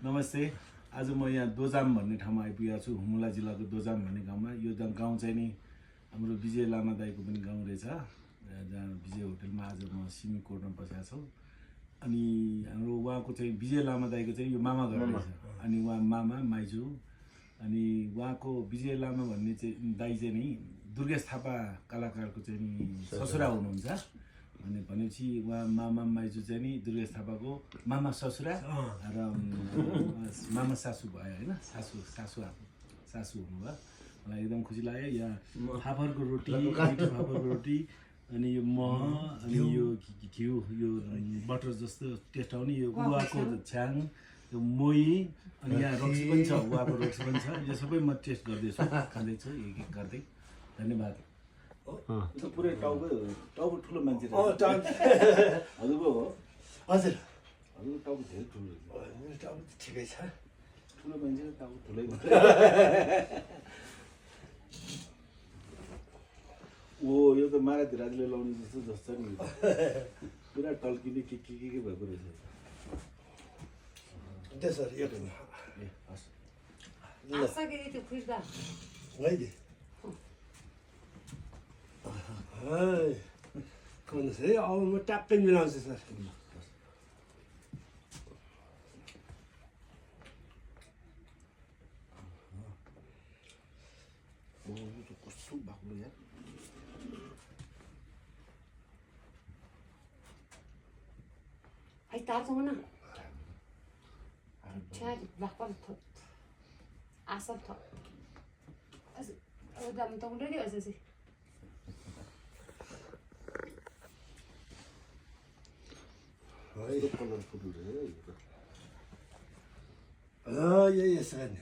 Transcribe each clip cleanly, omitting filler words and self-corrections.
नमस्ते। आज म यहाँ दोजाम भन्ने ठाउँमा आइपुगेको छु। हुम्ला जिल्लाको दोजाम भन्ने गाउँमा। यो गाउँ चाहिँ नि हाम्रो विजय लामा दाईको पनि गाउँ रहेछ, जहाँ विजय होटलमा आज म सिमी कोर्टमा बसेको छु। अनि हाम्रो उहाँको चाहिँ विजय लामा दाईको चाहिँ यो मामा घर रहेछ। अनि उहाँ मामा माइजू। अनि उहाँको विजय लामा भन्ने चाहिँ दाई चाहिँ नि दुर्गेश थापा कलाकारको चाहिँ नि ससुरा हुनुहुन्छ। अनि भनेपछि उहाँ मामा माइजू चाहिँ नि दुर्गेश थापाको मामा ससुरा र मामा सासू भयो होइन। सासू हुनुभयो। मलाई एकदम खुसी लाग्यो। यहाँ फापरको रोटी, फापरको रोटी, अनि यो मह, अनि यो घिउ, यो बटर जस्तो टेस्ट आउने यो उवाको छ्याङ, यो मोही, अनि यहाँ रक्सी पनि छ, उवाको रक्सी पनि छ। यो सबै म टेस्ट गर्दैछु, खाँदैछु एक एक गर्दै। धन्यवाद। पुरै टाउको ठुलो मान्छे हजुरको हो? हजुर हजुरको टाउको धेरै ठुलो टाउको ठिकै छ। ठुलो मान्छे टाउको ठुलै ओ यो त महाराज राजले लाउने जस्तो नि पुरा टल्किने के भएको रहेछ। त्यसो यो ए हस् है अब म ट्याक्कै मिलाउँछु सर। कस्तो बाक्लो यार। Ahí está, una. Chad, las paltas. Asal. Ada mentong dia dia sih. यो कलरफुल रहेछ। यो यसरी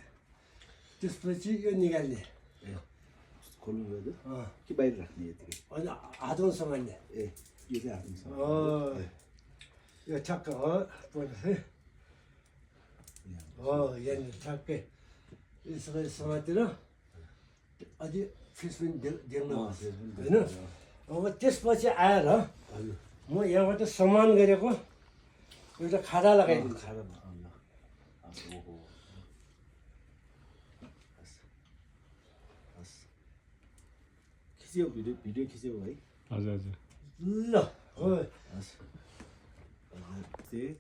त्यसपछि यो निकाल्ने ए खोल्नु भयो कि बाहिर राख्ने यतिकै? अनि हातमा समान्ने। ए यो चाहिँ हातमा यो ठक्क हो पर्छ है। यहाँनिर ठक्कै यसरी समातेर अझै फिस पनि देख्नु होइन। अब त्यसपछि आएर म यहाँबाट समान गरेको एउटा खाडा लगाइदिन्छु। खिच्यो भिडियो खिच्यो है? हजुर हजुर ल चाहिँ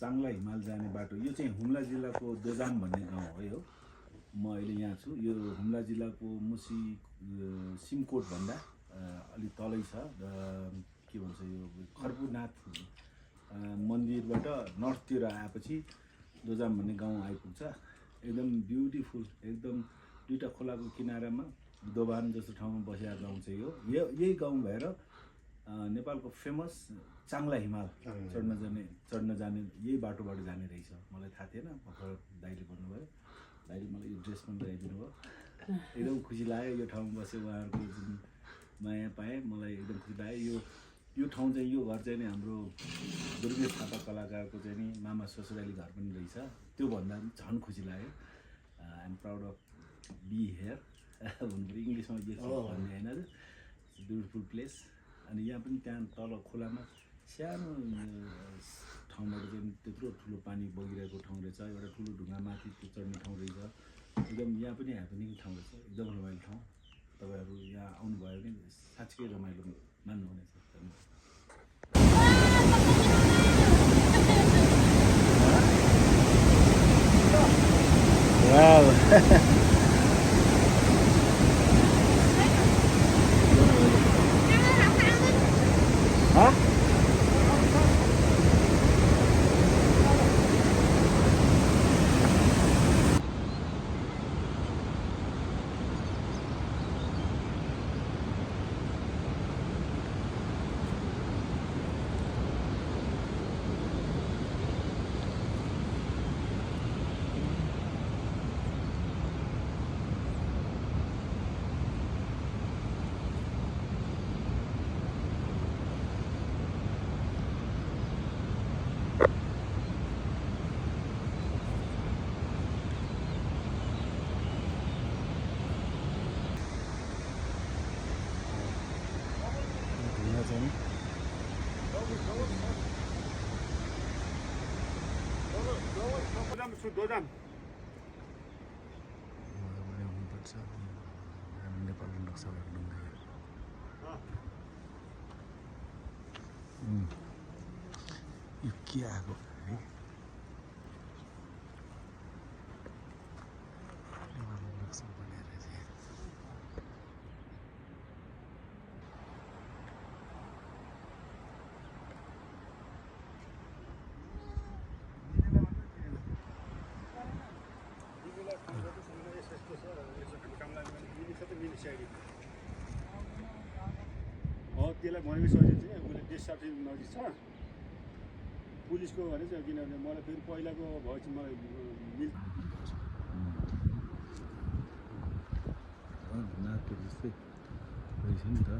चाङ्ला हिमाल जाने बाटो। यो चाहिँ हुम्ला जिल्लाको दोजाम भन्ने गाउँ हो। यो म अहिले यहाँ छु। यो हुम्ला जिल्लाको मुसी सिमकोटभन्दा अलिक तलै छ। के भन्छ यो खर्पुनाथ मन्दिरबाट नर्थतिर आएपछि दोजाम भन्ने गाउँ आइपुग्छ। एकदम ब्युटिफुल, एकदम दुईवटा खोलाको किनारामा दोभान जस्तो ठाउँमा बसेको गाउँ चाहिँ यो। यही गाउँ भएर नेपालको फेमस चाङ्ला हिमाल चढ्न जाने यही बाटोबाट जाने रहेछ। मलाई थाहा थिएन, भर्खर दाइले भन्नुभयो। दाइले मलाई यो ड्रेस पनि ल्याइदिनु भयो। एकदम खुसी लाग्यो यो ठाउँमा बसेँ। उहाँहरूको जुन माया पाएँ, मलाई एकदम खुसी लाग्यो। यो ठाउँ चाहिँ यो घर चाहिँ नि हाम्रो दुर्गेश थापा कलाकारको चाहिँ नि मामा ससुराली घर पनि रहेछ। त्योभन्दा झन् खुसी लाग्यो। I am proud of be here भन्नु इङ्ग्लिसमा के भन्ने होइन। Beautiful place. अनि यहाँ पनि त्यहाँ तल खोलामा सानो ठाउँबाट चाहिँ त्यत्रो ठुलो पानी बगिरहेको ठाउँ रहेछ। एउटा ठुलो ढुङ्गामाथि त्यो चढ्ने ठाउँ रहेछ। एकदम यहाँ पनि ह्यापनिङ ठाउँ रहेछ। एकदम रमाइलो ठाउँ। तपाईँहरू यहाँ आउनुभयो भने साँच्चै रमाइलो मान्नुहुनेछ। दोजाम हुनुपर्छ नेपालको नक्सा गर्नु यो के आएको है नेपालको नक्सा बनाएर चाहिँ त्यसलाई भनेपछि चाहिँ उसले डेथ सर्टिफिकेट नजिक छ पुलिसको भने चाहिँ किनभने मलाई फेरि पहिलाको भएपछि मलाई मिल नाकको जस्तै रहेछ नि त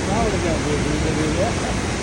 Now we got